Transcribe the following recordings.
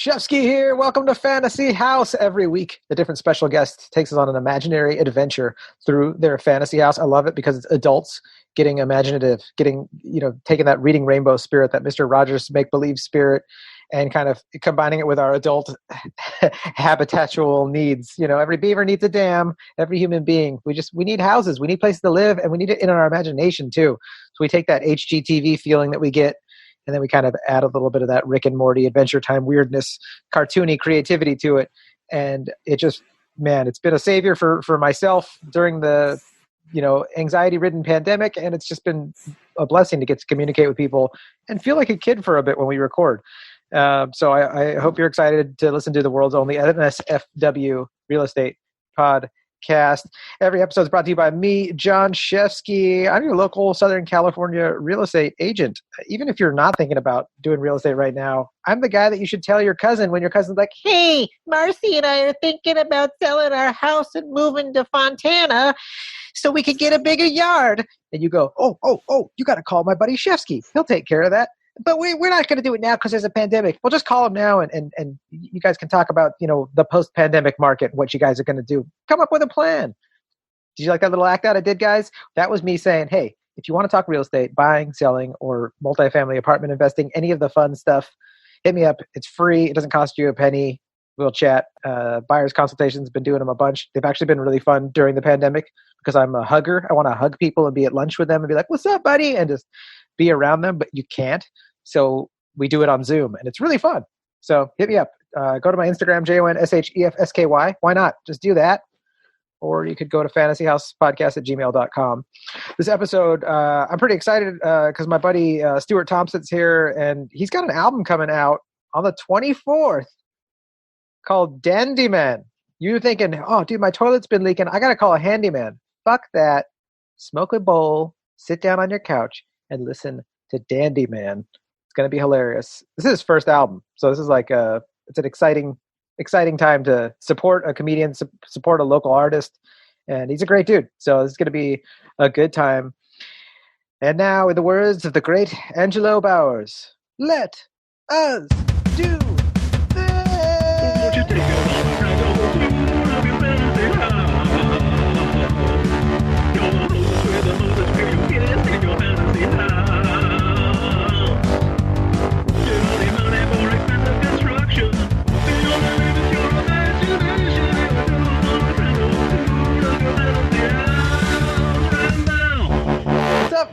Shefsky here. Welcome to Fantasy House. Every week, a different special guest takes us on an imaginary adventure through their fantasy house. I love it because it's adults getting imaginative, taking that reading rainbow spirit, that Mr. Rogers make-believe spirit, and kind of combining it with our adult habitatual needs. Every beaver needs a dam. Every human being. We need houses. We need places to live, and we need it in our imagination too. So we take that HGTV feeling that we get, and then we kind of add a little bit of that Rick and Morty Adventure Time weirdness, cartoony creativity to it. And it just, it's been a savior for myself during the, anxiety-ridden pandemic. And it's just been a blessing to get to communicate with people and feel like a kid for a bit when we record. So I hope you're excited to listen to the world's only NSFW real estate podcast. Every episode is brought to you by me, Jon Shefsky. I'm your local Southern California real estate agent. Even if you're not thinking about doing real estate right now, I'm the guy that you should tell your cousin when your cousin's like, "Hey, Marcy and I are thinking about selling our house and moving to Fontana so we could get a bigger yard." And you go, oh, you got to call my buddy Shefsky. He'll take care of that. But we're not going to do it now because there's a pandemic. We'll just call him now, and you guys can talk about, the post-pandemic market, what you guys are going to do. Come up with a plan. Did you like that little act out I did, guys? That was me saying, hey, if you want to talk real estate, buying, selling, or multifamily apartment investing, any of the fun stuff, hit me up. It's free. It doesn't cost you a penny. We'll chat. Buyer's consultations, been doing them a bunch. They've actually been really fun during the pandemic because I'm a hugger. I want to hug people and be at lunch with them and be like, "What's up, buddy?" and just be around them, but you can't. So we do it on Zoom, and it's really fun. So hit me up. Go to my Instagram, JONSHEFSKY. Why not? Just do that. Or you could go to fantasyhousepodcast@gmail.com. This episode, I'm pretty excited because my buddy Stuart Thompson's here, and he's got an album coming out on the 24th called Dandyman. You're thinking, oh, dude, my toilet's been leaking. I got to call a handyman. Fuck that. Smoke a bowl, sit down on your couch, and listen to Dandyman. It's going to be hilarious. This is his first album. So this is like it's an exciting time to support a comedian, support a local artist. And he's a great dude. So this is going to be a good time. And now, in the words of the great Angelo Bowers, let us do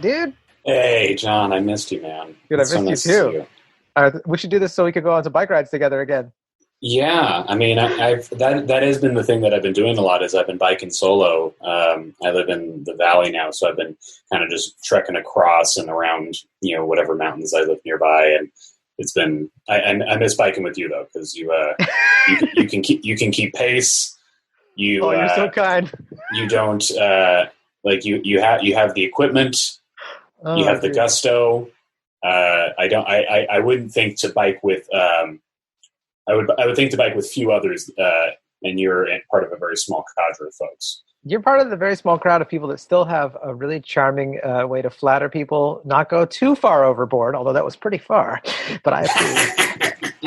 dude. Hey, John, I missed you, man. Dude, I missed you too. We should do this so we could go on some bike rides together again. Yeah, I mean, that has been the thing that I've been doing a lot is I've been biking solo. I live in the valley now, so I've been kind of just trekking across and around, whatever mountains I live nearby, and it's been. I miss biking with you though, because you can keep pace. You're so kind. You don't you have the equipment. You have the gusto. I wouldn't think to bike with. I would think to bike with few others, and you're part of a very small cadre of folks. You're part of the very small crowd of people that still have a really charming way to flatter people, not go too far overboard, although that was pretty far, but I approve.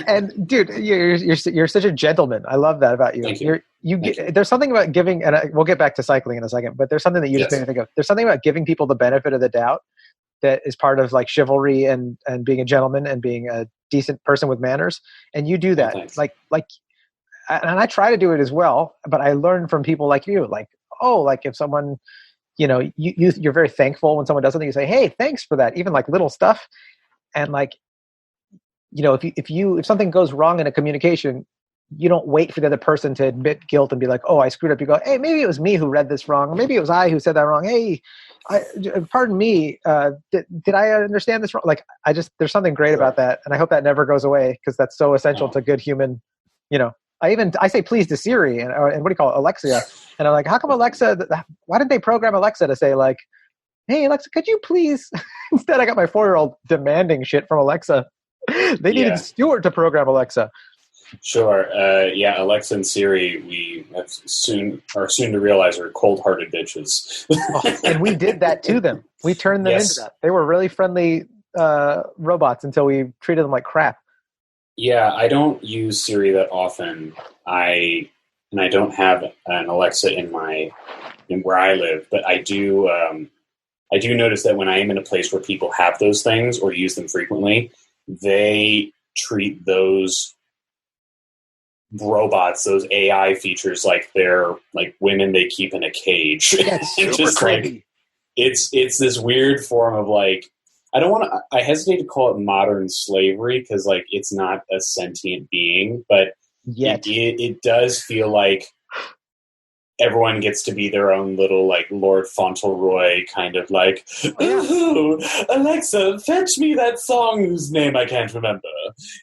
And dude, you're such a gentleman. I love that about you. Thank you. There's something about giving, and we'll get back to cycling in a second, but there's something that you just made me think of. There's something about giving people the benefit of the doubt that is part of like chivalry and being a gentleman and being a decent person with manners. And you do that. And I try to do it as well, but I learned from people like you, if someone, you're very thankful when someone does something, you say, "Hey, thanks for that." Even like little stuff. And if something goes wrong in a communication, you don't wait for the other person to admit guilt and be like, "Oh, I screwed up." You go, "Hey, maybe it was me who read this wrong. Or maybe it was I who said that wrong. Hey, pardon me. Did I understand this wrong?" There's something great about that. And I hope that never goes away because that's so essential to good human, I say please to Siri and what do you call it? Alexa. And I'm like, how come Alexa, why did they program Alexa to say like, "Hey, Alexa, could you please?" Instead, I got my 4-year-old demanding shit from Alexa. They needed Stuart to program Alexa. Sure. Alexa and Siri, we are soon to realize are cold-hearted bitches. And we did that to them. We turned them into that. They were really friendly robots until we treated them like crap. Yeah, I don't use Siri that often. I don't have an Alexa in where I live, but I do. I do notice that when I am in a place where people have those things or use them frequently, they treat those robots, those AI features, like they're like women they keep in a cage. That's super Just creepy. like it's this weird form of like, I don't want to. I hesitate to call it modern slavery because like it's not a sentient being, but Yet. it does feel like everyone gets to be their own little like Lord Fauntleroy kind of like, ooh, Alexa, fetch me that song whose name I can't remember.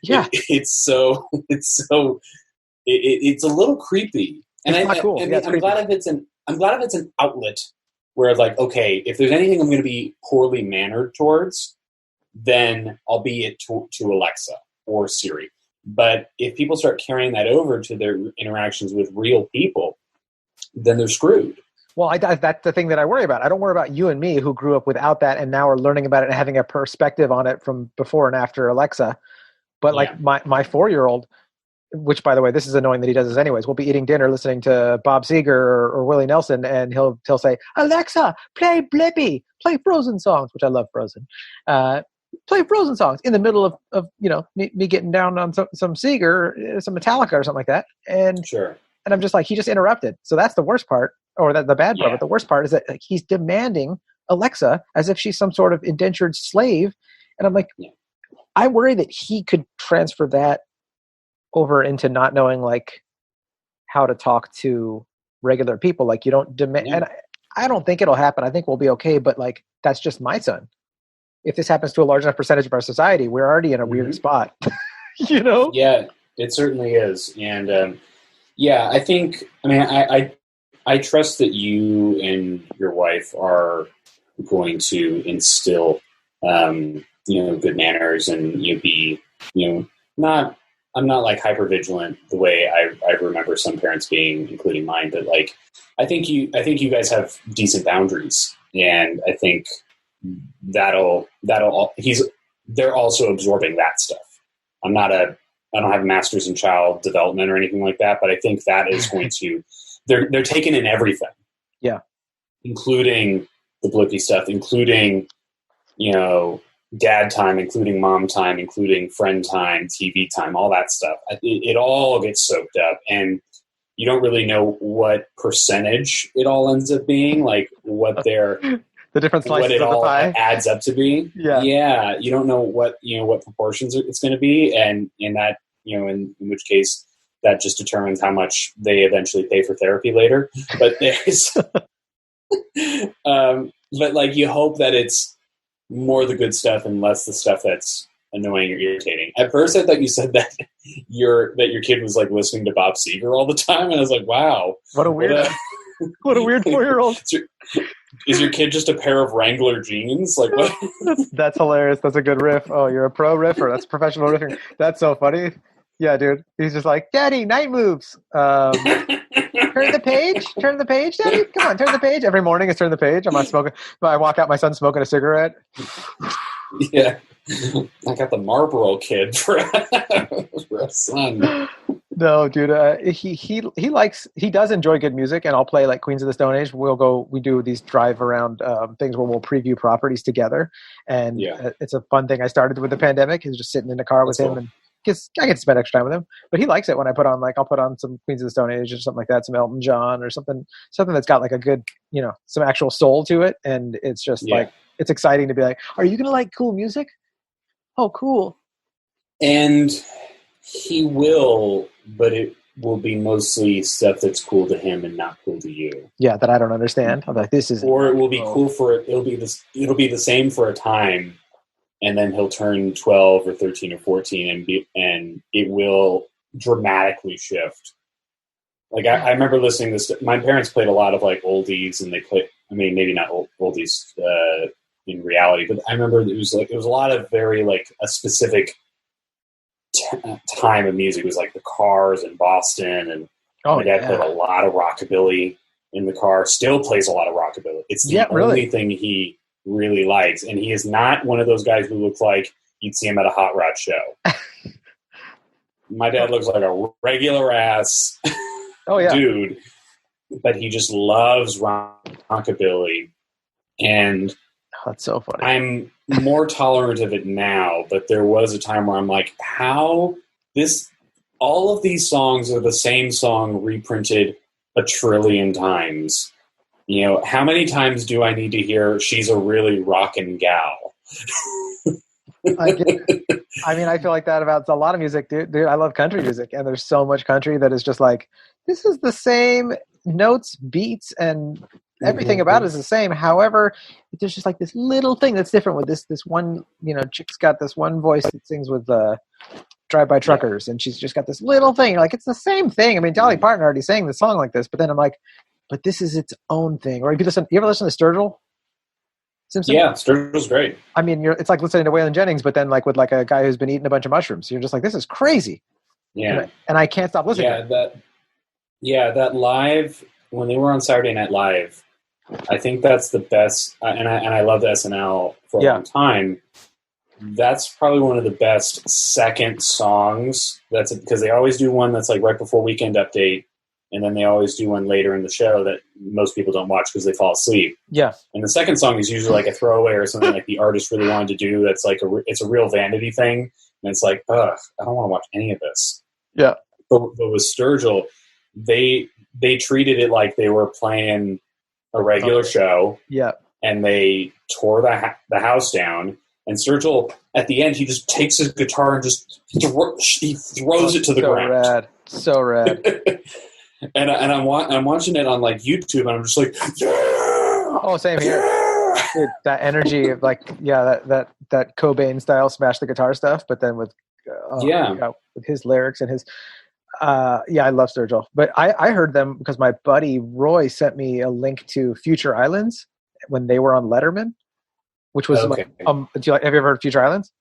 Yeah, it's a little creepy, and it's not cool. I'm glad if it's an outlet where like, okay, if there's anything I'm going to be poorly mannered towards, then I'll be it to Alexa or Siri. But if people start carrying that over to their interactions with real people, then they're screwed. Well, that's the thing that I worry about. I don't worry about you and me who grew up without that and now are learning about it and having a perspective on it from before and after Alexa. But like my 4-year-old, which by the way, this is annoying that he does this anyways. We'll be eating dinner listening to Bob Seger or Willie Nelson, and he'll say, Alexa, play Blippi, play Frozen songs, which I love Frozen. Play Frozen songs in the middle of me getting down on some Seger, some Metallica or something like that. And sure. And I'm just like, he just interrupted. So that's the worst part, or the bad part. But the worst part is that like, he's demanding Alexa as if she's some sort of indentured slave. And I'm like, I worry that he could transfer that over into not knowing like how to talk to regular people. Like you don't demand, and I don't think it'll happen. I think we'll be okay. But like, that's just my son. If this happens to a large enough percentage of our society, we're already in a weird spot, you know? Yeah, it certainly is. And, yeah, I think, I mean, I trust that you and your wife are going to instill, good manners and be, not, I'm not like hyper vigilant the way I remember some parents being, including mine, but like, I think you guys have decent boundaries, and I think they're also absorbing that stuff. I don't have a master's in child development or anything like that, but I think that is going to, they're taking in everything. Yeah. Including the Blippi stuff, including, dad time, including mom time, including friend time, TV time, all that stuff. It all gets soaked up, and you don't really know what percentage it all ends up being, like what the different slices what it of the all pie adds up to be. Yeah. You don't know what proportions it's going to be. And that, in which case that just determines how much they eventually pay for therapy later. But there's, but like you hope that it's more the good stuff and less the stuff that's annoying or irritating. At first I thought you said that your kid was like listening to Bob Seger all the time. And I was like, wow. What a weird 4-year-old. Is your kid just a pair of Wrangler jeans? Like what? That's hilarious. That's a good riff. Oh, you're a pro riffer. That's professional riffing. That's so funny. Yeah, dude. He's just like, Daddy, night moves. Turn the page. Turn the page, Daddy. Come on, turn the page. Every morning it's turn the page. I'm not smoking. I walk out, my son's smoking a cigarette. Yeah. I got the Marlboro Kid for a son. No, dude. He does enjoy good music, and I'll play like Queens of the Stone Age. We do these drive around things where we'll preview properties together, and it's a fun thing I started with the pandemic. He's just sitting in the car with him, and I get to spend extra time with him. But he likes it when I put on I'll put on some Queens of the Stone Age or something like that, some Elton John or something that's got like a good, some actual soul to it, and it's just like it's exciting to be like, are you gonna like cool music? Oh, cool. And he will, but it will be mostly stuff that's cool to him and not cool to you. Yeah, that I don't understand. I'm like, this is. Or it will be cool for it. It'll be the same for a time, and then he'll turn 12 or 13 or 14, and it will dramatically shift. Like I remember listening to this. My parents played a lot of like oldies, and they played. I mean, maybe not oldies in reality, but I remember it was a lot of very like a specific time of music. It was like the Cars in Boston, and my dad played a lot of rockabilly in the car. Still plays a lot of rockabilly. It's the only thing he really likes, and he is not one of those guys who looks like you'd see him at a hot rod show. my dad looks like a regular ass Oh yeah, dude, but he just loves rockabilly. And that's so funny. I'm more tolerant of it now, but there was a time where I'm like, all of these songs are the same song reprinted a trillion times. You know, how many times do I need to hear "She's a really rockin' gal"? I feel like that about a lot of music, dude. I love country music, and there's so much country that is just like, this is the same notes, beats, and everything about it is the same. However, there's just like this little thing that's different with this one, chick's got this one voice that sings with Drive-By Truckers, and she's just got this little thing. Like, it's the same thing. I mean, Dolly Parton already sang the song like this, but then I'm like, but this is its own thing. Or you ever listen to Sturgill Simpson? Yeah, Sturgill's great. I mean, it's like listening to Waylon Jennings, but then like with like a guy who's been eating a bunch of mushrooms. You're just like, this is crazy. Yeah. And I can't stop listening. That live, when they were on Saturday Night Live, I think that's the best, and I loved SNL for a long time. That's probably one of the best second songs. That's because they always do one that's like right before Weekend Update, and then they always do one later in the show that most people don't watch because they fall asleep. Yeah. And the second song is usually like a throwaway or something like the artist really wanted to do. That's like it's a real vanity thing, and it's like, ugh, I don't want to watch any of this. Yeah. But with Sturgill, they treated it like they were playing a regular show. Yeah. And they tore the house down. And Sturgill, at the end, he just takes his guitar and just he throws it to the ground. So rad. and I'm watching it on like YouTube, and I'm just like, yeah! Oh, same here. Dude, that energy of like, that Cobain style smash the guitar stuff, but then with with his lyrics and his I love Sturgill. But I heard them because my buddy Roy sent me a link to Future Islands when they were on Letterman, which was like, have you ever heard of Future Islands?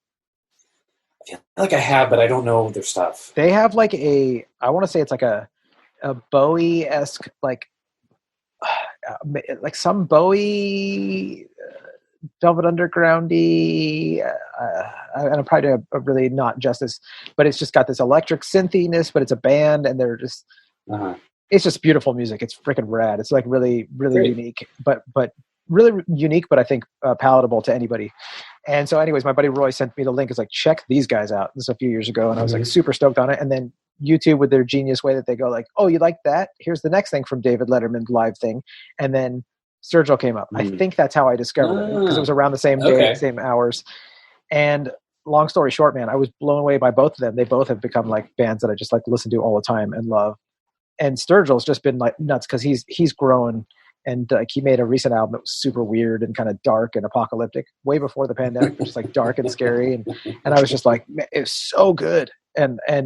I feel like I have, but I don't know their stuff. They have like I want to say it's like a Bowie-esque, like some Bowie Velvet Underground-y, and I'm probably doing a really not justice, but it's just got this electric synthiness, but it's a band, and they're just, it's just beautiful music. It's freaking rad. It's like really, really unique, but really unique, but I think palatable to anybody. And so anyways, my buddy Roy sent me the link. It's like, check these guys out. This is a few years ago, and I was like super stoked on it. And then YouTube, with their genius way that they go like, oh, you like that? Here's the next thing from David Letterman's live thing. And then Sturgill came up. I think that's how I discovered it, because it was around the same day, same hours. And long story short, man, I was blown away by both of them. They both have become like bands that I just like listen to all the time and love. And Sturgill's just been like nuts because he's grown, and he made a recent album that was super weird and kind of dark and apocalyptic, way before the pandemic, just like dark and scary. And I was just like, man, it was so good. And I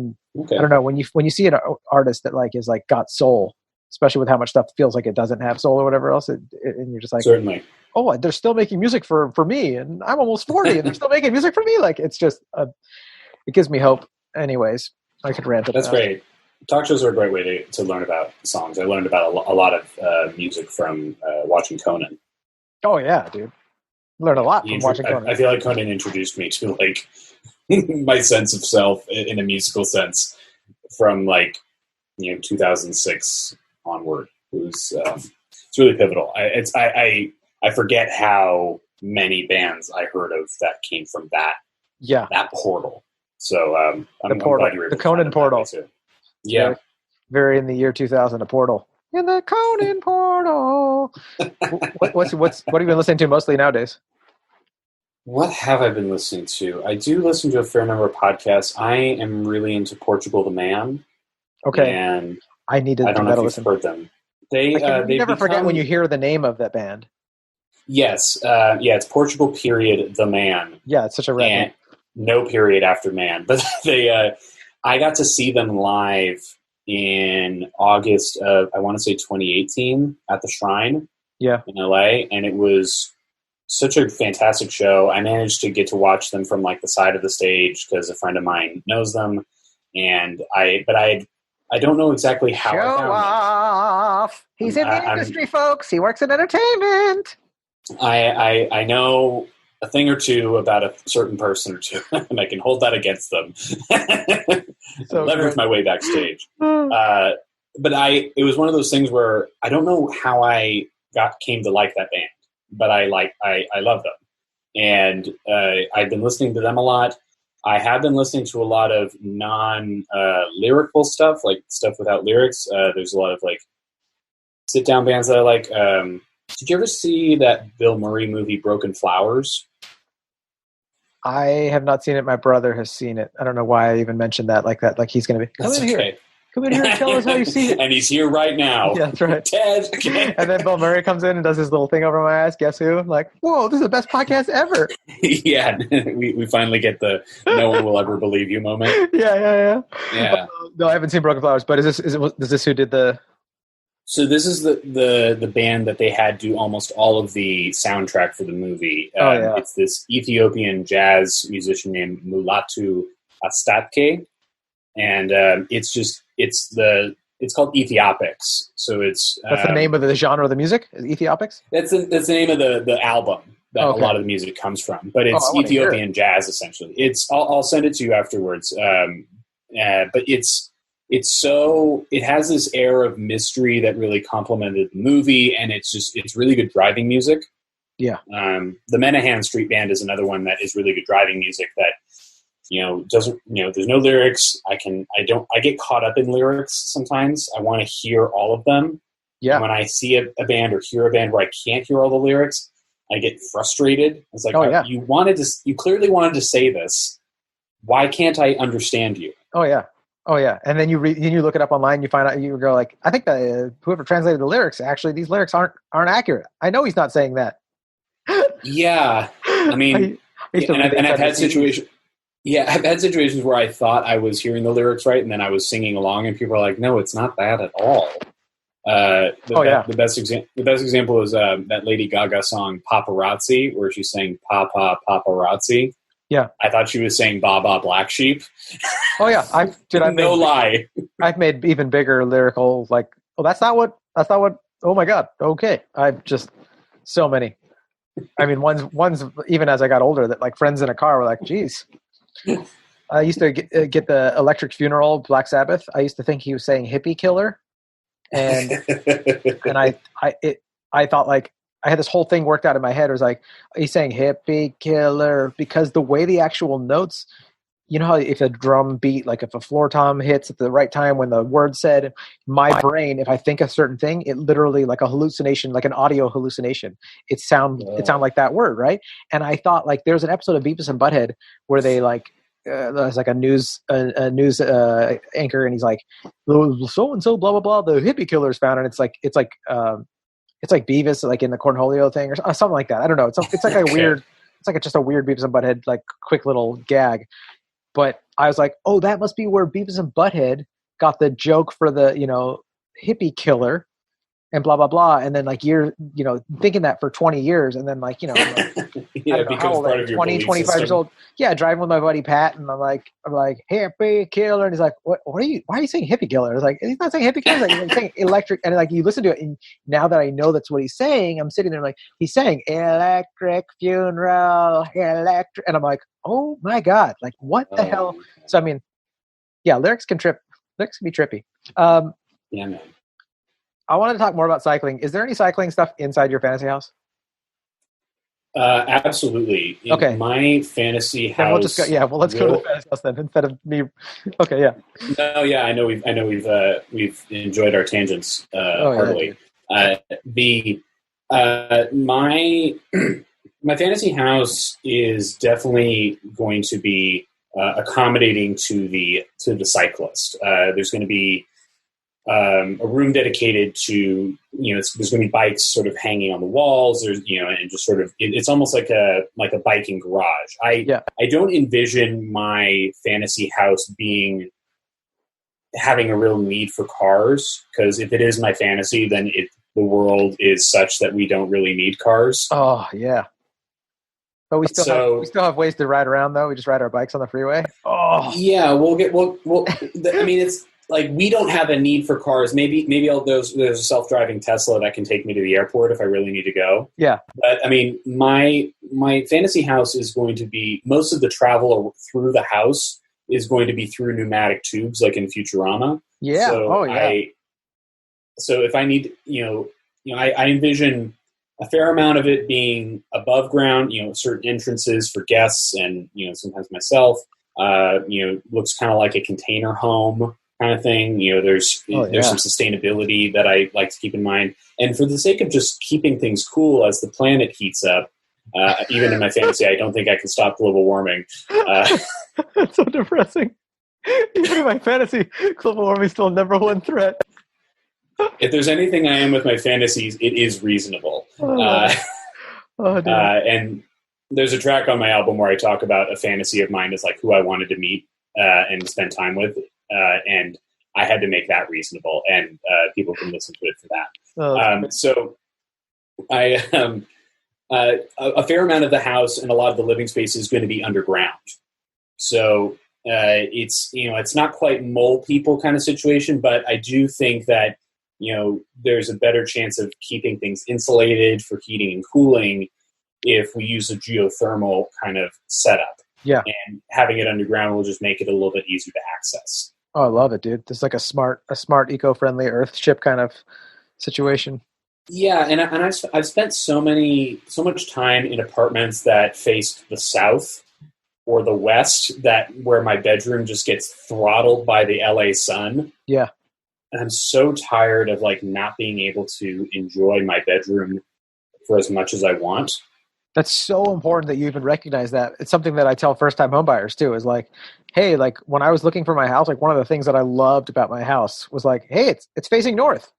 don't know, when you see an artist that like is like got soul, especially with how much stuff feels like it doesn't have soul or whatever else, and you're just like, certainly, oh, they're still making music for me, and I'm almost 40 and they're still making music for me. Like, it's just it gives me hope. Anyways, I could rant about that's great. Talk shows are a great way to learn about songs. I learned about a lot of music from watching Conan. Oh yeah, dude, learned a lot from watching Conan. I feel like Conan introduced me to like my sense of self in a musical sense from like 2006 onward. It was it's really pivotal. I forget how many bands I heard of that came from that portal. So I'm glad you were able the Conan portal. Yeah, very in the year 2000, a portal in the Conan portal. What have you been listening to mostly nowadays? What have I been listening to? I do listen to a fair number of podcasts. I am really into Portugal the Man. Okay, and I need to. I don't know if you've heard them. They never forget when you hear the name of that band. Yes, it's Portugal period the Man. Yeah, it's such a rap. And no period after man, but they. I got to see them live in August of, I want to say 2018 at the Shrine in LA. And it was such a fantastic show. I managed to get to watch them from like the side of the stage because a friend of mine knows them. And I don't know exactly how Show I found off. them. He's in the industry, folks. He works in entertainment. I know a thing or two about a certain person or two, and I can hold that against them. So leverage my way backstage. But it was one of those things where I don't know how I came to like that band, but I love them. And I've been listening to them a lot. I have been listening to a lot of non-lyrical stuff, like stuff without lyrics. There's a lot of like sit-down bands that I like. Did you ever see that Bill Murray movie, Broken Flowers? I have not seen it. My brother has seen it. I don't know why I even mentioned that like that. Like he's going to be, come in here and tell us how you see it. And he's here right now. Yeah, that's right. Ted. And then Bill Murray comes in and does his little thing over my ass. Guess who? I'm like, whoa, this is the best podcast ever. Yeah, we finally get the no one will ever believe you moment. Yeah. No, I haven't seen Broken Flowers, but is this who did the... So this is the band that they had do almost all of the soundtrack for the movie. It's this Ethiopian jazz musician named Mulatu Astatke, and it's called Ethiopics. So that's the name of the genre of the music. Is Ethiopics? That's the name of the album that a lot of the music comes from. But it's Ethiopian jazz essentially. I'll send it to you afterwards. But it has this air of mystery that really complemented the movie, and it's really good driving music. Yeah. The Menahan Street Band is another one that is really good driving music that, doesn't, there's no lyrics. I get caught up in lyrics sometimes. I want to hear all of them. Yeah. And when I see a band or hear a band where I can't hear all the lyrics, I get frustrated. It's like, you clearly wanted to say this. Why can't I understand you? Oh yeah, and then you look it up online. You find out, you go like, I think that whoever translated the lyrics, actually, these lyrics aren't accurate. I know he's not saying that. Yeah, I mean, I've had situations. Yeah, I've had situations where I thought I was hearing the lyrics right, and then I was singing along, and people are like, "No, it's not that at all." The best example is that Lady Gaga song "Paparazzi," where she's saying "Papa Paparazzi." Yeah, I thought she was saying "Baba Black Sheep." Oh yeah, lie. I've made even bigger lyrical like, oh, that's not what. Oh my god. Okay, I've just so many. I mean, one's even as I got older that like friends in a car were like, "Geez." I used to get the Electric Funeral, Black Sabbath. I used to think he was saying "hippie killer," and I thought like. I had this whole thing worked out in my head. It was like, he's saying hippie killer because the way the actual notes, you know how if a drum beat, like if a floor tom hits at the right time when the word said, my brain, if I think a certain thing, it literally like a hallucination, like an audio hallucination. It sound like that word, right? And I thought like there's an episode of Beavis and Butthead where they like, there's like a news anchor and he's like, so and so blah blah blah, the hippie killer is found, and it's like Beavis, like in the Cornholio thing or something like that. I don't know. It's like a weird, it's like just a weird Beavis and Butthead, like quick little gag. But I was like, oh, that must be where Beavis and Butthead got the joke for the, hippie killer and blah, blah, blah. And then like thinking that for 20 years. And then like, it becomes part of your 20, 25 system. years old. Yeah. Driving with my buddy Pat. And I'm like, hippie killer. And he's like, why are you saying hippie killer? It's like, he's not saying hippie killer. He's saying electric. And like, you listen to it. And now that I know that's what he's saying, I'm sitting there like, he's saying electric funeral, electric. And I'm like, oh my God, like what the hell? So, I mean, yeah, lyrics can be trippy. Yeah, man. I wanted to talk more about cycling. Is there any cycling stuff inside your fantasy house? Absolutely. In my fantasy house. Let's go to the fantasy house then instead of me. Okay, yeah. No, yeah, I know we've enjoyed our tangents heartily. My fantasy house is definitely going to be accommodating to the cyclist. There's going to be a room dedicated to, there's going to be bikes sort of hanging on the walls. There's, and just sort of, it's almost like a biking garage. I don't envision my fantasy house having a real need for cars, because if it is my fantasy, then the world is such that we don't really need cars. Oh yeah. But we still have ways to ride around though. We just ride our bikes on the freeway. Oh yeah. I mean, like we don't have a need for cars. Maybe there's a self-driving Tesla that can take me to the airport if I really need to go. Yeah. But I mean, my fantasy house is going to be, most of the travel through the house is going to be through pneumatic tubes, like in Futurama. Yeah. So so if I need, I envision a fair amount of it being above ground, certain entrances for guests and, sometimes myself, looks kind of like a container home kind of thing. There's some sustainability that I like to keep in mind. And for the sake of just keeping things cool as the planet heats up, even in my fantasy, I don't think I can stop global warming. That's so depressing. Even in my fantasy, global warming is still a number one threat. If there's anything I am with my fantasies, it is reasonable. And there's a track on my album where I talk about a fantasy of mine as like who I wanted to meet and spend time with. And I had to make that reasonable, and people can listen to it for that. So a fair amount of the house and a lot of the living space is going to be underground. So it's not quite mole people kind of situation, but I do think that, there's a better chance of keeping things insulated for heating and cooling if we use a geothermal kind of setup. Yeah. And having it underground will just make it a little bit easier to access. Oh, I love it, dude. This is like a smart, eco-friendly Earthship kind of situation. Yeah, and I've spent so much time in apartments that faced the south or the west, where my bedroom just gets throttled by the LA sun. Yeah. And I'm so tired of like not being able to enjoy my bedroom for as much as I want. That's so important that you even recognize that. It's something that I tell first-time homebuyers too, is like, hey, like when I was looking for my house, like one of the things that I loved about my house was like, hey, it's facing north.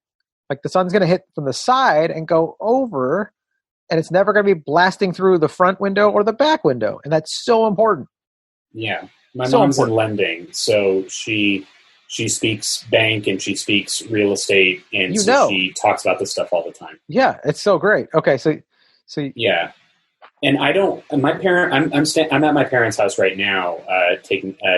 Like the sun's going to hit from the side and go over, and it's never going to be blasting through the front window or the back window. And that's so important. Yeah. My mom's in lending, so she speaks bank and she speaks real estate, and she talks about this stuff all the time. Yeah, it's so great. Okay, so yeah. And I'm at my parents' house right now,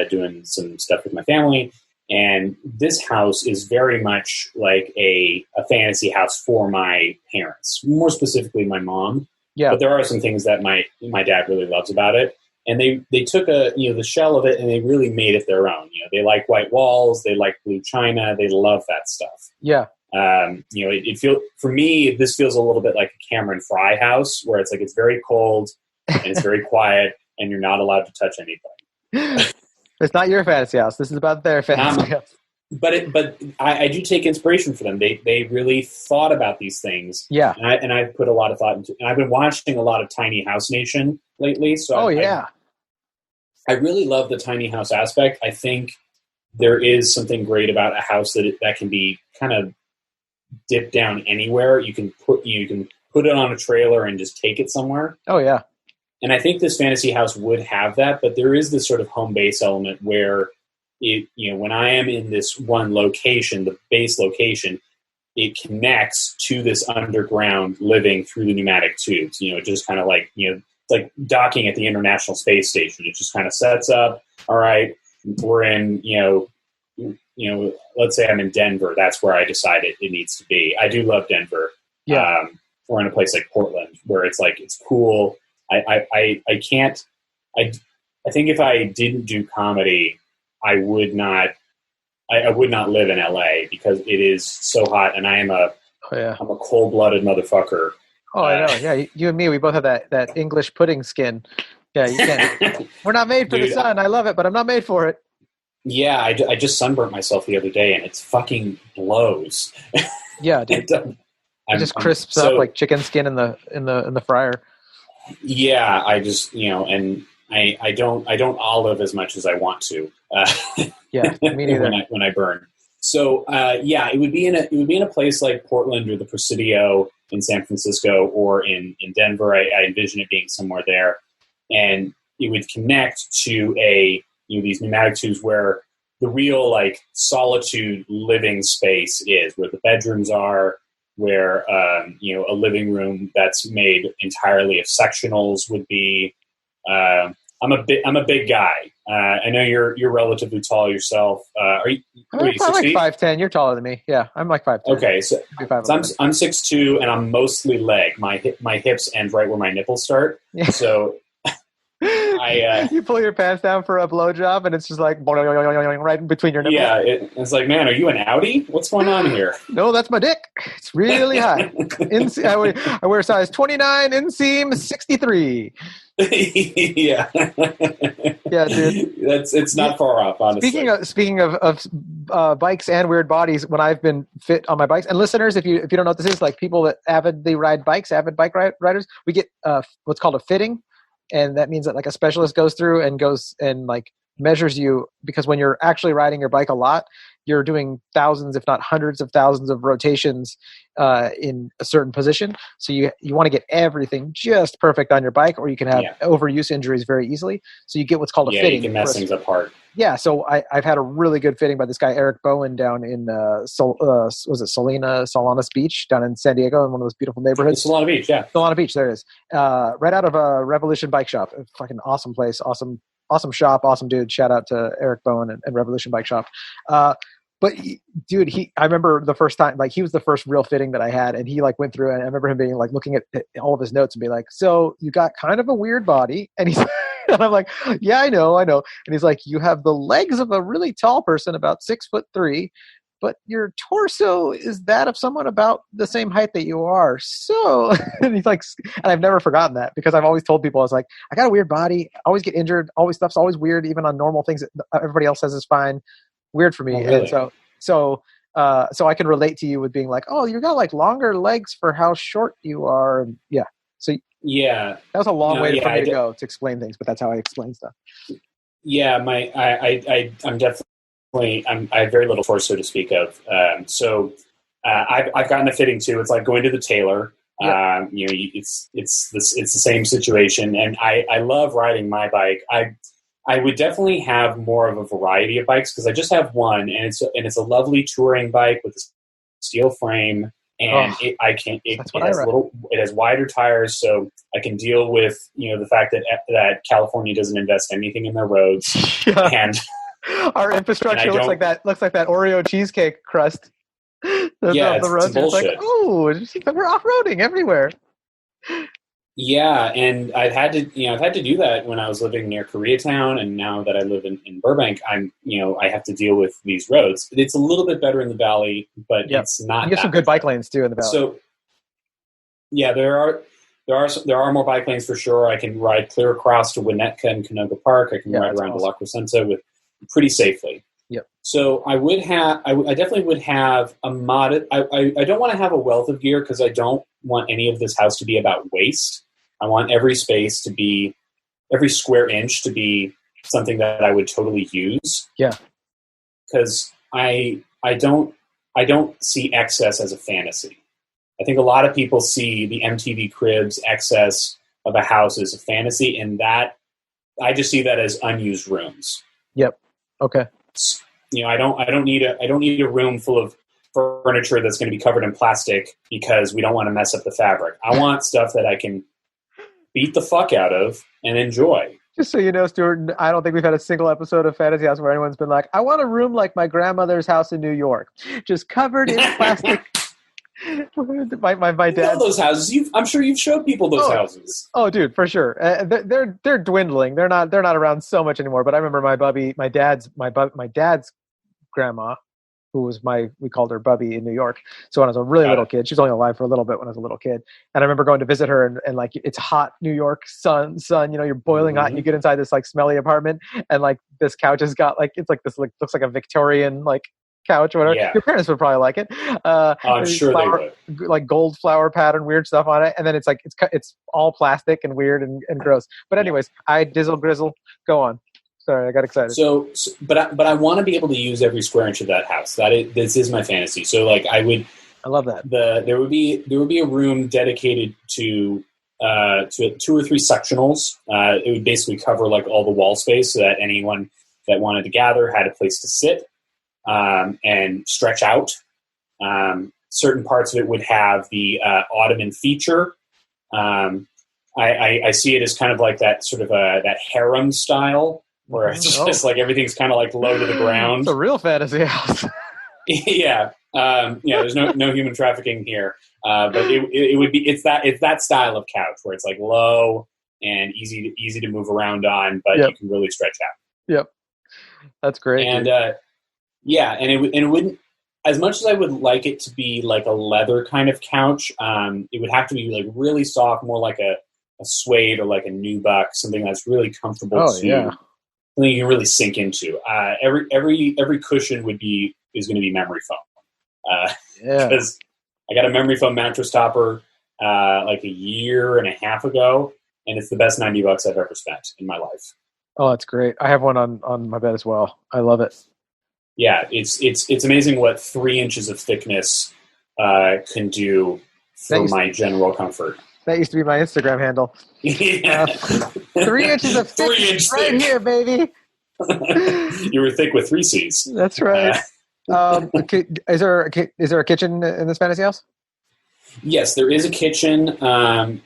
doing some stuff with my family. And this house is very much like a fantasy house for my parents, more specifically my mom. Yeah. But there are some things that my dad really loves about it. And they took the shell of it and they really made it their own. They like white walls, they like blue china, they love that stuff. Yeah. For me, this feels a little bit like a Cameron Fry house, where it's like it's very cold and it's very quiet, and you're not allowed to touch anything. It's not your fantasy house. This is about their fantasy house. But I do take inspiration from them. They really thought about these things. Yeah. And I've put a lot of thought into it. And I've been watching a lot of Tiny House Nation lately. So I really love the tiny house aspect. I think there is something great about a house that can be kind of dipped down anywhere. You can put it on a trailer and just take it somewhere. Oh yeah. And I think this fantasy house would have that, but there is this sort of home base element where when I am in this one location, the base location, it connects to this underground living through the pneumatic tubes. Just kind of like, like docking at the International Space Station. It just kind of sets up. All right, we're in, let's say I'm in Denver. That's where I decided it needs to be. I do love Denver. Yeah. Or in a place like Portland where it's like, it's cool. I think if I didn't do comedy, I would not live in LA because it is so hot, and I'm a cold-blooded motherfucker. Oh, I know. Yeah, you and me, we both have that English pudding skin. Yeah, you can't. We're not made for the sun. I love it, but I'm not made for it. Yeah, I just sunburnt myself the other day, and it's fucking blows. Yeah, dude. It just crisps up like chicken skin in the fryer. Yeah, I just and I don't olive as much as I want to. Yeah, me neither. when I burn. So it would be in a place like Portland or the Presidio in San Francisco or in Denver. I envision it being somewhere there, and it would connect to these pneumatic tubes where the real like solitude living space is, where the bedrooms are, where a living room that's made entirely of sectionals would be. I'm a big guy. I know you're relatively tall yourself. Are you? What are you, 6 like feet? 5'10". You're taller than me. Yeah, I'm like 5'10". Okay, so I'm 6'2", and I'm mostly leg. My hips end right where my nipples start. Yeah. So you pull your pants down for a blowjob, and it's just like right in between your nipples. Yeah, it's like, man, are you an Audi? What's going on here? No, that's my dick. It's really high. I wear size 29, inseam 63. Yeah, yeah, dude. It's not far off, honestly. Speaking of bikes and weird bodies, when I've been fit on my bikes, and listeners, if you don't know what this is, like people that avidly ride bikes, avid bike riders, we get what's called a fitting. And that means that like a specialist goes through and like measures you, because when you're actually riding your bike a lot, you're doing thousands, if not hundreds of thousands of rotations in a certain position. So you want to get everything just perfect on your bike, or you can have overuse injuries very easily. So you get what's called a fitting. Yeah, you can mess things up hard. Yeah, so I've had a really good fitting by this guy, Eric Bowen, down in Solanas Beach, down in San Diego, in one of those beautiful neighborhoods. Solana Beach, yeah. Solana Beach, there it is. Right out of a Revolution Bike Shop. A fucking awesome place, awesome shop, awesome dude. Shout out to Eric Bowen and Revolution Bike Shop. But dude, I remember the first time, like he was the first real fitting that I had, and he like went through it, and I remember him being like looking at all of his notes and being like, so you got kind of a weird body, and he's and I'm like, yeah, I know. And he's like, you have the legs of a really tall person, about 6'3", but your torso is that of someone about the same height that you are. So, and he's like, and I've never forgotten that, because I've always told people, I was like, I got a weird body, I always get injured, stuff's always weird, even on normal things that everybody else says is fine. Weird for me. Oh, really? And so I can relate to you with being like, oh, you got like longer legs for how short you are. And yeah. So yeah, that was a long way for me to go to explain things, but that's how I explain stuff. Yeah, I'm definitely I have very little torso to speak of. I've gotten a fitting too. It's like going to the tailor. Yep. It's the same situation, and I love riding my bike. I would definitely have more of a variety of bikes, because I just have one, and it's a lovely touring bike with a steel frame. And it has wider tires, so I can deal with the fact that California doesn't invest anything in their roads, and our infrastructure looks like that Oreo cheesecake crust. The roads it's bullshit. Like, oh, we're off-roading everywhere. Yeah, and I've had to do that when I was living near Koreatown, and now that I live in Burbank, I have to deal with these roads. It's a little bit better in the valley, but it's not. You have some good bike lanes too in the valley. So, yeah, there are more bike lanes for sure. I can ride clear across to Winnetka and Canoga Park. I can ride around to La Crescenta with pretty safely. Yep. So I definitely would have a modest. I don't want to have a wealth of gear, because I don't want any of this house to be about waste. I want every square inch to be something that I would totally use. Yeah. Because I don't see excess as a fantasy. I think a lot of people see the MTV Cribs excess of a house as a fantasy, and that I just see that as unused rooms. Yep. Okay. I don't need a room full of furniture that's going to be covered in plastic because we don't want to mess up the fabric. I want stuff that I can beat the fuck out of and enjoy. Just so you know, Stuart, I don't think we've had a single episode of Fantasy House where anyone's been like, I want a room like my grandmother's house in New York, just covered in plastic. My dad. Those houses. I'm sure you've showed people those houses. Oh, dude, for sure. They're dwindling. They're not around so much anymore. But I remember my dad's grandma, who was we called her Bubby in New York. So when I was a really little kid, she was only alive for a little bit when I was a little kid. And I remember going to visit her, and like, it's hot New York sun, you're boiling hot, and you get inside this like smelly apartment, and like this couch has got like, it's like this, like, looks like a Victorian like couch or whatever. Yeah. Your parents would probably like it. I'm sure they would. Like gold flower pattern, weird stuff on it. And then it's like, it's all plastic and weird and gross. But anyways, I dizzle grizzle. Go on. Sorry, I got excited. But I want to be able to use every square inch of that house. This is my fantasy. So like I love that. There would be a room dedicated to 2 or 3 sectionals. It would basically cover like all the wall space, so that anyone that wanted to gather had a place to sit and stretch out. Certain parts of it would have the ottoman feature. I see it as kind of like that sort of that harem style where it's just like everything's kind of like low to the ground. It's a real fantasy house. Yeah. There's no human trafficking here. But it would be, it's that style of couch where it's like low and easy to move around on, but you can really stretch out. Yep. That's great. And, and it wouldn't, as much as I would like it to be like a leather kind of couch, it would have to be like really soft, more like a suede or like a nubuck, something that's really comfortable something you can really sink into. Every cushion is going to be memory foam. Because I got a memory foam mattress topper like a year and a half ago, and it's the best $90 I've ever spent in my life. Oh, that's great. I have one on my bed as well. I love it. Yeah, it's amazing what 3 inches of thickness can do for my general comfort. That used to be my Instagram handle. Yeah. 3 inches of thickness right thick. here, baby. You were thick with 3 C's. That's right. Is there a kitchen in this fantasy house? Yes, there is a kitchen. I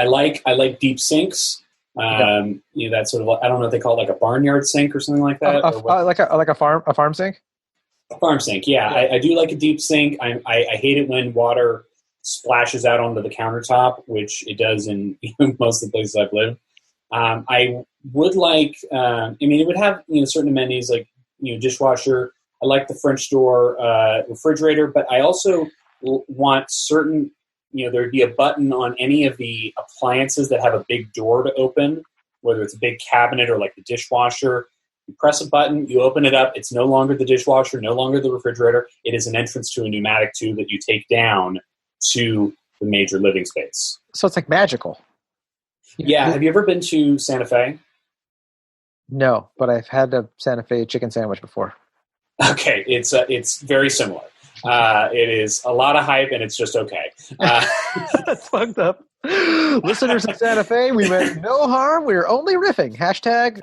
like deep sinks. That sort of, I don't know if they call it like a barnyard sink or something like that. Like a farm sink. A farm sink, yeah. I do like a deep sink. I hate it when water splashes out onto the countertop, which it does in most of the places I've lived. I would like, it would have certain amenities like dishwasher. I like the French door refrigerator, but I also want certain. There'd be a button on any of the appliances that have a big door to open, whether it's a big cabinet or like the dishwasher. You press a button, you open it up. It's no longer the dishwasher, no longer the refrigerator. It is an entrance to a pneumatic tube that you take down to the major living space. So it's like magical. Yeah. Have you ever been to Santa Fe? No, but I've had a Santa Fe chicken sandwich before. Okay. It's very similar. It is a lot of hype, and it's just okay. That's fucked up. Listeners in Santa Fe, we meant no harm. We were only riffing. Hashtag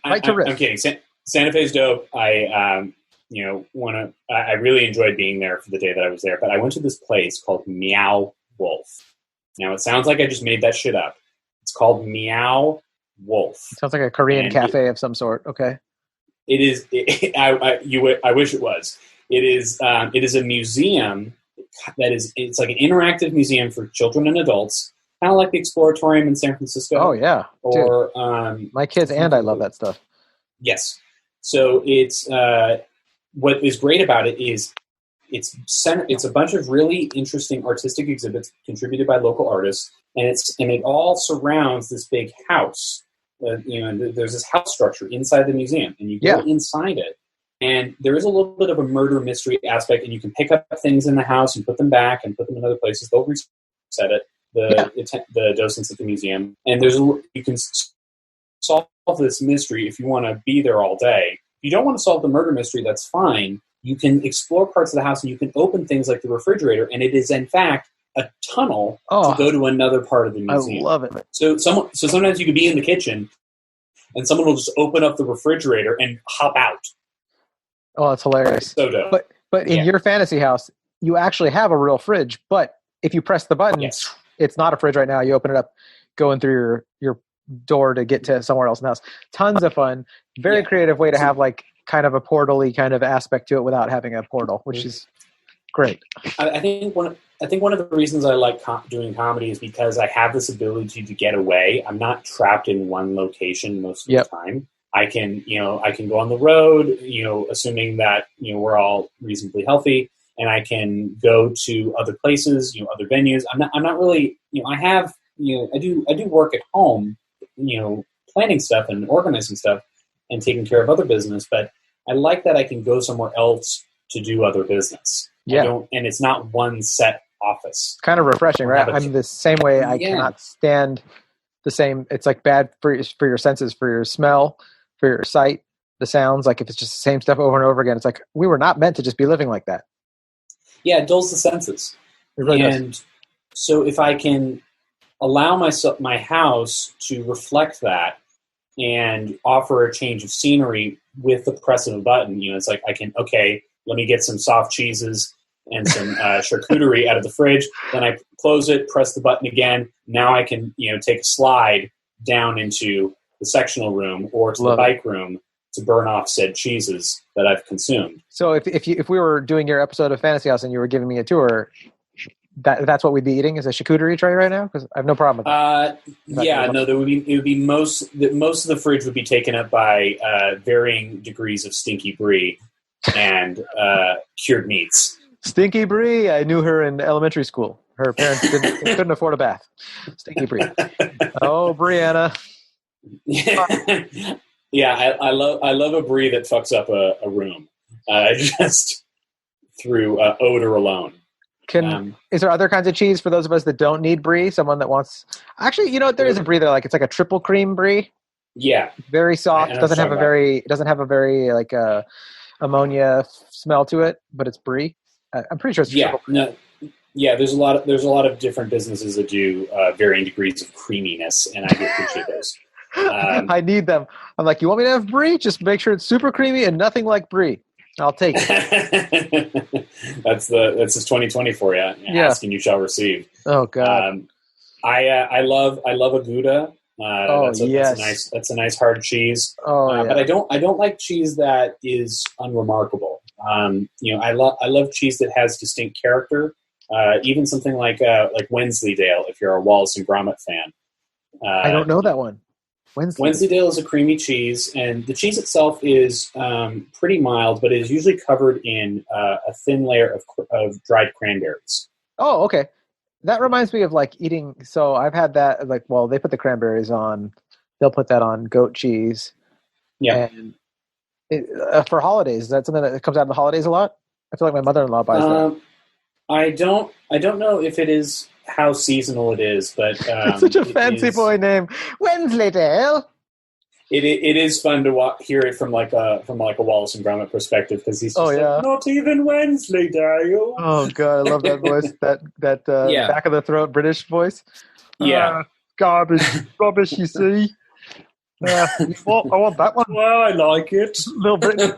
right to riff. I'm kidding. Santa Fe's dope. I really enjoyed being there for the day that I was there. But I went to this place called Meow Wolf. Now, it sounds like I just made that shit up. It's called Meow Wolf. It sounds like a Korean cafe of some sort. Okay. It is. I wish it was. It is a museum it's like an interactive museum for children and adults, kind of like the Exploratorium in San Francisco. Oh yeah, or my kids and I love that stuff. Yes, so it's what is great about it is it's a bunch of really interesting artistic exhibits contributed by local artists, and it all surrounds this big house. There's this house structure inside the museum, and you go inside it. And there is a little bit of a murder mystery aspect, and you can pick up things in the house and put them back and put them in other places. They'll reset it, the docents at the museum. And you can solve this mystery if you want to be there all day. If you don't want to solve the murder mystery, that's fine. You can explore parts of the house, and you can open things like the refrigerator, and it is, in fact, a tunnel to go to another part of the museum. I love it. So sometimes you could be in the kitchen, and someone will just open up the refrigerator and hop out. Oh, that's hilarious. So dope. But in your fantasy house, you actually have a real fridge, but if you press the button, it's not a fridge right now. You open it up, going through your door to get to somewhere else in the house. Tons of fun. Very creative way to have like kind of a portal-y kind of aspect to it without having a portal, which is great. I think one of the reasons I like doing comedy is because I have this ability to get away. I'm not trapped in one location most of the time. I can go on the road, assuming that, we're all reasonably healthy, and I can go to other places, other venues. I'm not really, I do work at home, planning stuff and organizing stuff and taking care of other business, but I like that I can go somewhere else to do other business. Yeah. And it's not one set office. Kind of refreshing, right? I'm the same way. I cannot stand the same. It's like bad for your senses, for your smell, for your sight, the sounds. Like if it's just the same stuff over and over again, it's like we were not meant to just be living like that. Yeah, it dulls the senses. It really does. So if I can allow my house to reflect that and offer a change of scenery with the press of a button, it's like let me get some soft cheeses, and some charcuterie out of the fridge. Then I close it, press the button again. Now I can, take a slide down into the sectional room or to the bike room to burn off said cheeses that I've consumed. So if we were doing your episode of Fantasy House and you were giving me a tour, that's what we'd be eating is a charcuterie tray right now? Because I have no problem with that. It would be most of the fridge would be taken up by varying degrees of stinky brie and cured meats. Stinky Brie, I knew her in elementary school. Her parents couldn't afford a bath. Stinky Brie. Oh, Brianna. Yeah, I love a brie that fucks up a room. Just through odor alone. Is there other kinds of cheese for those of us that don't need brie? Someone that wants, actually, there is a brie that I like. It's like a triple cream brie. Yeah, very soft. Doesn't have a very like ammonia smell to it, but it's brie. I'm pretty sure it's triple cream. There's a lot of different businesses that do varying degrees of creaminess, and I do appreciate those. I need them. I'm like, you want me to have brie? Just make sure it's super creamy and nothing like brie. I'll take it. That's this 2020 for you. Yeah. Ask and you shall receive. Oh God. I love a Gouda. That's a nice hard cheese. But I don't like cheese that is unremarkable. I love cheese that has distinct character. Even something like Wensleydale, if you're a Wallace and Gromit fan. I don't know that one. Wensleydale is a creamy cheese, and the cheese itself is pretty mild, but it is usually covered in a thin layer of dried cranberries. Oh, okay. That reminds me of like eating. So I've had that. They put the cranberries on. They'll put that on goat cheese. Yeah. And for holidays, is that something that comes out in the holidays a lot? I feel like my mother-in-law buys that. I don't know if it is how seasonal it is, but it's such a fancy boy name, Wensleydale. It is fun to hear it from like a Wallace and Gromit perspective, because he's just not even Wensleydale. Oh God, I love that voice. that back of the throat British voice. Yeah, garbage, rubbish. You see. I want that one. Well, I like it. Little Britain.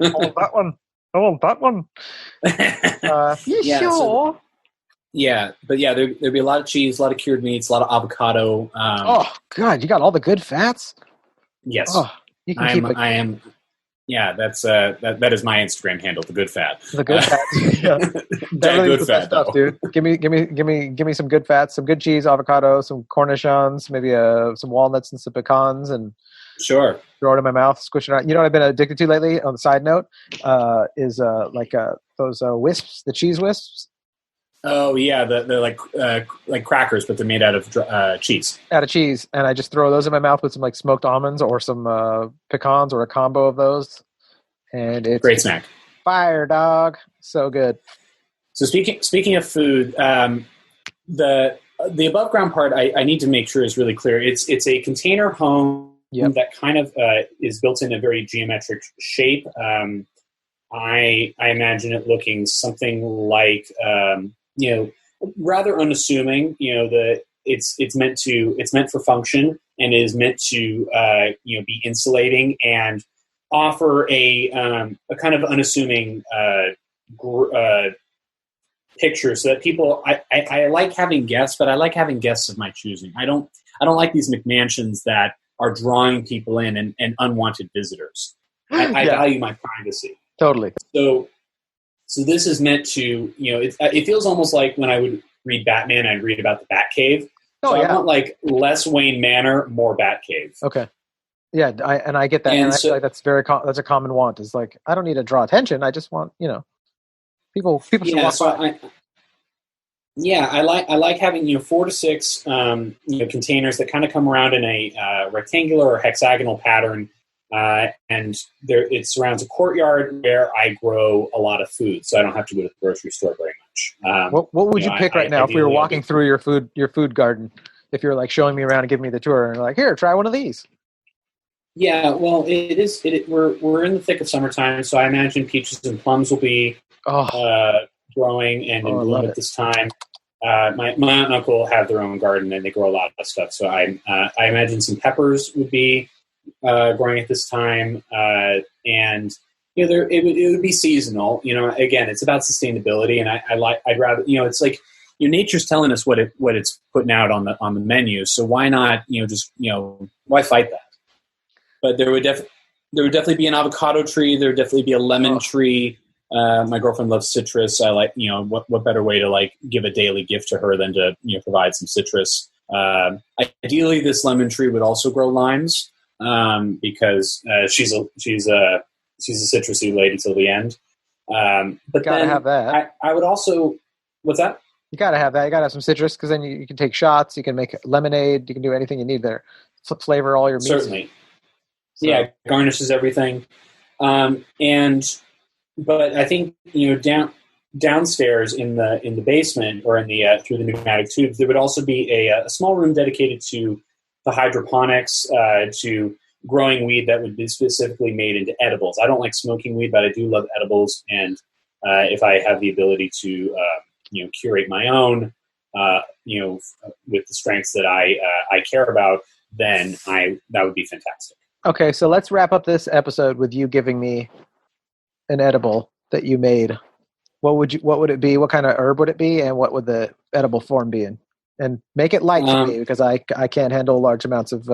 I want that one. You sure? There'd be a lot of cheese, a lot of cured meats, a lot of avocado. Oh God, you got all the good fats. Yes, you can keep it. I am. Yeah, that's that is my Instagram handle, the good fat. The good fat. Yeah. That really good fat stuff, dude. Give me some good fats, some good cheese, avocado, some cornichons, maybe some walnuts and some pecans, and sure. Throw it in my mouth, squish it out. You know what I've been addicted to lately? On the side note, is those wisps, the cheese wisps. Oh yeah, they're like crackers, but they're made out of cheese. Out of cheese, and I just throw those in my mouth with some like smoked almonds or some pecans or a combo of those, and it's great snack. Fire, dog, so good. So speaking of food, the above ground part I need to make sure is really clear. It's a container home that kind of is built in a very geometric shape. I imagine it looking something like rather unassuming. That it's meant for function and is meant to be insulating and offer a kind of unassuming picture, so that people. I like having guests, but I like having guests of my choosing. I don't like these McMansions that are drawing people in and unwanted visitors. I value my privacy. Totally. So this is meant to, it feels almost like when I would read Batman, I'd read about the Batcave. I want like less Wayne Manor, more Batcave. Okay. Yeah, I get that. And I feel like that's that's a common want. Is like, I don't need to draw attention. I just want, people should walk by. I like having 4 to 6 containers that kind of come around in a rectangular or hexagonal pattern, and it surrounds a courtyard where I grow a lot of food, so I don't have to go to the grocery store very much. What would you pick right now if we were walking through your food garden? If you're like showing me around and giving me the tour, and like, here, try one of these. Yeah, well, we're in the thick of summertime, so I imagine peaches and plums will be growing and in bloom at this time. My aunt and uncle have their own garden, and they grow a lot of stuff. So I imagine some peppers would be growing at this time, and it would be seasonal. Again, it's about sustainability, and I'd rather, it's like, nature's telling us what it's putting out on the menu. So why not, why fight that? But there would definitely be an avocado tree. There would definitely be a lemon tree. My girlfriend loves citrus. I like, what better way to like give a daily gift to her than to, provide some citrus. Ideally this lemon tree would also grow limes, because, she's a citrusy lady till the end. But gotta have that. I would also, what's that? You gotta have that. You gotta have some citrus, because then you can take shots. You can make lemonade. You can do anything you need there. Flavor all your meats. Certainly. So. Yeah, garnishes everything. But I think downstairs in the basement or in the through the pneumatic tubes, there would also be a small room dedicated to the hydroponics, to growing weed that would be specifically made into edibles. I don't like smoking weed, but I do love edibles. And if I have the ability to curate my own, with the strengths that I care about, then that would be fantastic. Okay, so let's wrap up this episode with you giving me an edible that you made. What would it be? What kind of herb would it be? And what would the edible form be in? And make it light for me, because I can't handle large amounts of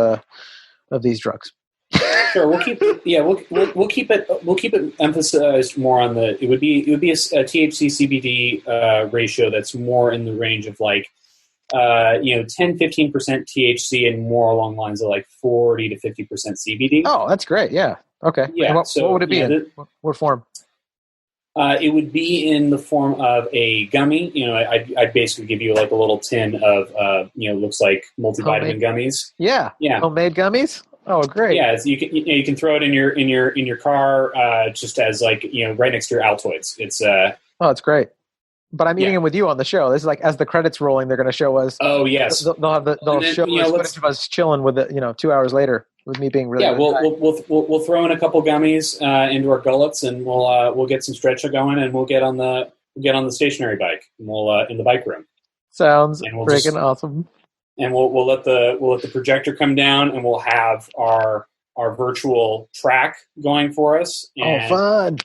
these drugs. Sure, we'll keep it emphasized more on it would be a THC CBD ratio that's more in the range of like 10-15% THC and more along the lines of like 40 to 50% CBD. Oh, that's great. Yeah. Okay. Yeah. What would it be in? What form? It would be in the form of a gummy. I'd basically give you like a little tin of looks like multivitamin gummies. Yeah. Yeah. Homemade gummies. Oh, great. Yeah. So you can throw it in your car, just as like, right next to your Altoids. It's oh, it's great. But I'm eating them with you on the show. This is like, as the credits rolling, they're going to show us. Oh yes. They'll show us footage of us chilling with it. 2 hours later with me being really. Yeah, we'll throw in a couple gummies into our gullets, and we'll get some stretcher going, and we'll get on the stationary bike, and we'll in the bike room. Sounds freaking awesome. And we'll let the projector come down, and we'll have our virtual track going for us. And, fun!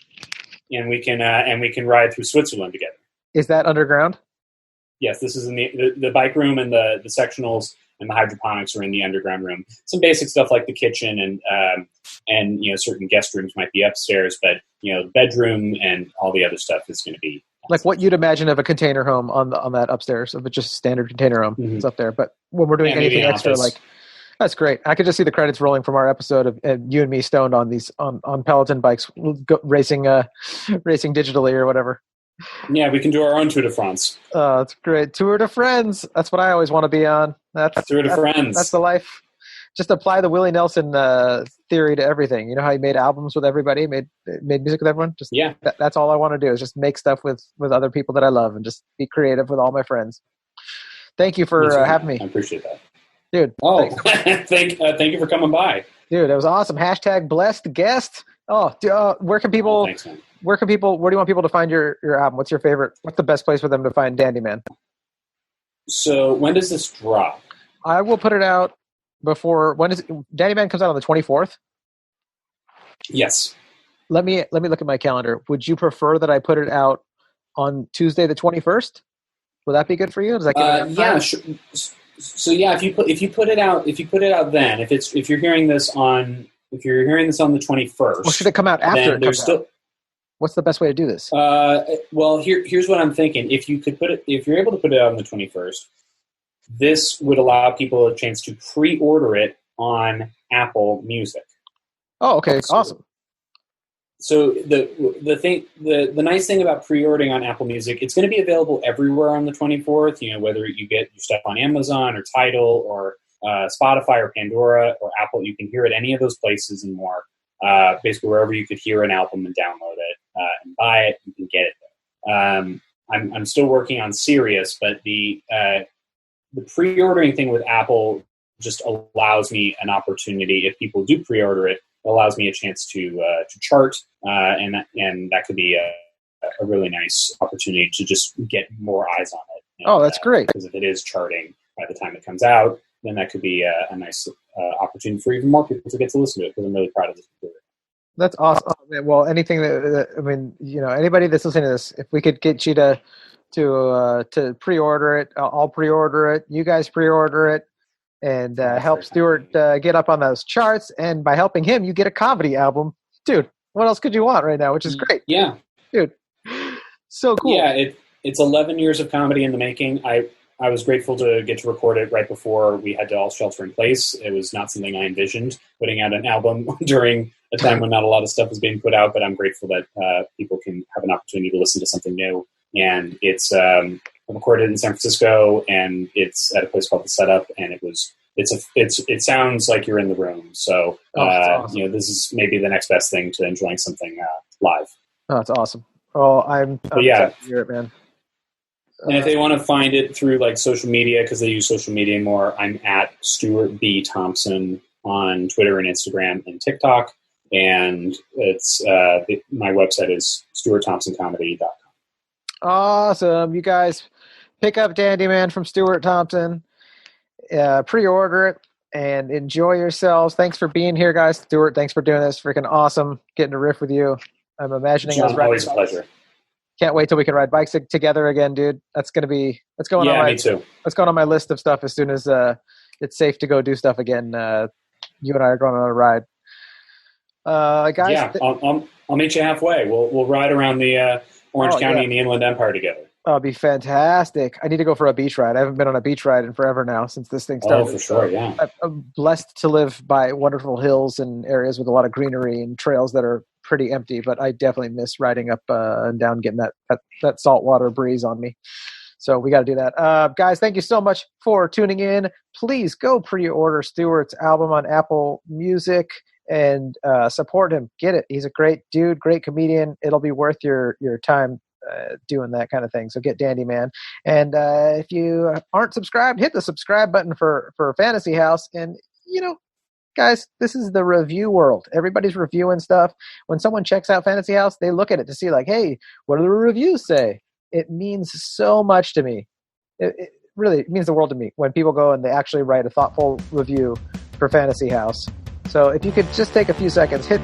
And we can ride through Switzerland together. Is that underground? Yes, this is in the bike room, and the sectionals and the hydroponics are in the underground room. Some basic stuff like the kitchen and certain guest rooms might be upstairs, but the bedroom and all the other stuff is going to be like what you'd imagine of a container home on that upstairs, of just a standard container home. Mm-hmm. It's up there. But when we're doing anything extra, like that's great. I could just see the credits rolling from our episode of you and me stoned on these on Peloton bikes, racing digitally or whatever. Yeah, we can do our own Tour de France. Oh, that's great. Tour de France. That's what I always want to be on. Tour de France. That's the life. Just apply the Willie Nelson theory to everything. You know how he made albums with everybody, made music with everyone? Just that's all I want to do, is just make stuff with other people that I love and just be creative with all my friends. Thank you for having me. I appreciate that. Dude. Oh, thank you for coming by. Dude, that was awesome. # blessed guest. Oh, where can people... thanks, man. Where do you want people to find your album? What's your favorite? What's the best place for them to find Dandy Man? So when does this drop? I will put it out before. Dandy Man comes out on the 24th? Yes. Let me look at my calendar. Would you prefer that I put it out on Tuesday the 21st? Would that be good for you? Does that give it yeah, sure. So yeah, if you put it out then, if you're hearing this on the 21st, or should it come out after it comes out? What's the best way to do this? Well, here's what I'm thinking. If you're able to put it out on the 21st, this would allow people a chance to pre-order it on Apple Music. Oh, okay, awesome. So the nice thing about pre-ordering on Apple Music, it's going to be available everywhere on the 24th. Whether you get your stuff on Amazon or Tidal or Spotify or Pandora or Apple, you can hear it any of those places and more. Basically wherever you could hear an album and download it and buy it, you can get it there. I'm still working on Sirius, but the pre-ordering thing with Apple just allows me an opportunity. If people do pre-order it, it allows me a chance to chart, and that could be a really nice opportunity to just get more eyes on it. And, that's great. Because if it is charting by the time it comes out, then that could be a nice opportunity for even more people to get to listen to it, because I'm really proud of this computer. That's awesome. Oh, man, well, anything I mean, anybody that's listening to this, if we could get you to pre-order it, I'll pre-order it. You guys pre-order it, and help Stuart get up on those charts. And by helping him, you get a comedy album, dude. What else could you want right now? Which is great. Yeah, dude. So cool. Yeah, it's 11 years of comedy in the making. I was grateful to get to record it right before we had to all shelter in place. It was not something I envisioned, putting out an album during a time when not a lot of stuff was being put out, but I'm grateful that people can have an opportunity to listen to something new. And it's recorded in San Francisco, and it's at a place called The Setup, and it sounds like you're in the room. So, awesome. This is maybe the next best thing to enjoying something live. Oh, that's awesome. Oh, I'm excited to hear it, man. And if they want to find it through like social media, because they use social media more, I'm at Stuart B. Thompson on Twitter and Instagram and TikTok. And it's my website is stuartthompsoncomedy.com. Awesome. You guys pick up Dandy Man from Stuart Thompson, pre-order it, and enjoy yourselves. Thanks for being here, guys. Stuart, thanks for doing this. Freaking awesome getting to riff with you. I'm imagining Jon, always a pleasure. Can't wait till we can ride bikes together again, dude. That's going me too. That's going on my list of stuff as soon as it's safe to go do stuff again. You and I are going on a ride. Guys. Yeah, I'll meet you halfway. We'll ride around the Orange County and the Inland Empire together. That'll be fantastic. I need to go for a beach ride. I haven't been on a beach ride in forever now since this thing started. Oh, for sure, yeah. I'm blessed to live by wonderful hills and areas with a lot of greenery and trails that are pretty empty, but I definitely miss riding up and down, getting that saltwater breeze on me. So we got to do that. Guys, thank you so much for tuning in. Please go pre-order Stuart's album on Apple Music and support him. Get it. He's a great dude, great comedian. It'll be worth your time doing that kind of thing. So get Dandy Man. And if you aren't subscribed, hit the subscribe button for Fantasy House. And, guys, this is the review world. Everybody's reviewing stuff. When someone checks out Fantasy House, they look at it to see like, hey, what do the reviews say? It means so much to me. It really means the world to me when people go and they actually write a thoughtful review for Fantasy House. So if you could just take a few seconds, hit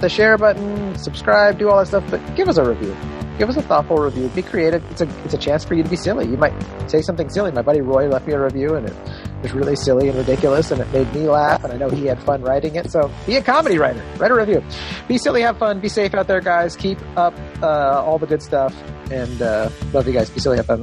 the share button, subscribe, do all that stuff, but give us a review. Give us a thoughtful review. Be creative. It's a chance for you to be silly. You might say something silly. My buddy Roy left me a review, and it was really silly and ridiculous, and it made me laugh, and I know he had fun writing it. So be a comedy writer. Write a review. Be silly, have fun, be safe out there, guys. Keep up all the good stuff, and love you guys. Be silly, have fun.